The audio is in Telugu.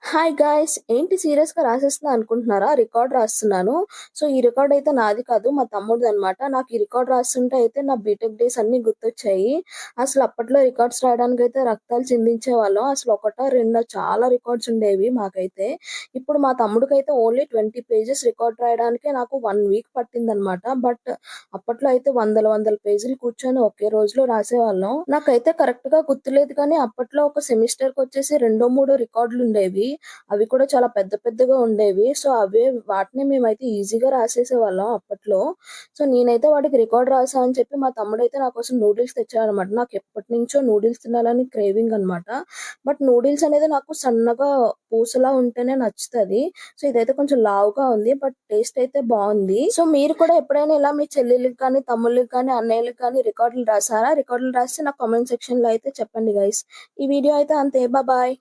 Hi guys! ఏంటి సీరియస్‌గా రాసేస్తున్నా అనుకుంటున్నారా? రికార్డ్ రాస్తున్నాను. సో, ఈ రికార్డ్ అయితే నాది కాదు. మా తమ్ముడిదనమాట. నాకు ఈ రికార్డ్ రాస్తుంటే అయితే నా బీటెక్ డేస్ అన్నీ గుర్తొచ్చాయి. అసలు అప్పట్లో రికార్డ్స్ రాయడానికైతే రక్తాలు చిందించేవాళ్ళం. అసలు ఒకటో, రెండో చాలా రికార్డ్స్ ఉండేవి మాకైతే. ఇప్పుడు మా తమ్ముడికైతే ఓన్లీ 20 పేజెస్ రికార్డ్ రాయడానికే నాకు 1 వీక్ పట్టిందనమాట. బట్ అప్పట్లో అయితే వందల వందల పేజీలు కూర్చొని ఒకే రోజులో రాసేవాళ్ళం. నాకైతే కరెక్ట్‌గా గుర్తులేదు కానీ అప్పట్లో ఒక సెమిస్టర్‌కొచ్చేసి రెండో, మూడో రికార్డులుండేవి. అవి కూడా చాలా పెద్ద పెద్దగా ఉండేవి. సో, వాటిని మేమైతే ఈజీగా రాసేసేవాళ్ళం అప్పట్లో. సో, నేనైతే వాడికి రికార్డ్ రాసా అని చెప్పి మా తమ్ముడైతే నా కోసం నూడిల్స్ తెచ్చాడనమాట. నాకెప్పటినుంచో నూడిల్స్ తినాలని క్రేవింగ్ అనమాట. బట్ నూడిల్స్ అనేది నాకు సన్నగా పూసలా ఉంటేనే నచ్చుతది. సో, ఇదైతే కొంచెం లావుగా ఉంది. బట్ టేస్ట్ అయితే బావుంది. సో, మీరు కూడా ఎప్పుడైనా ఇలా మీ చెల్లెళ్ళకి కానీ, తమ్ముళ్ళకి కానీ, అన్నయ్యలకి కానీ రికార్డులు రాసారా? రికార్డులు రాస్తే నాకు కామెంట్ సెక్షన్‌లో అయితే చెప్పండి గైస్. ఈ వీడియో అయితే అంతే. బాయ్.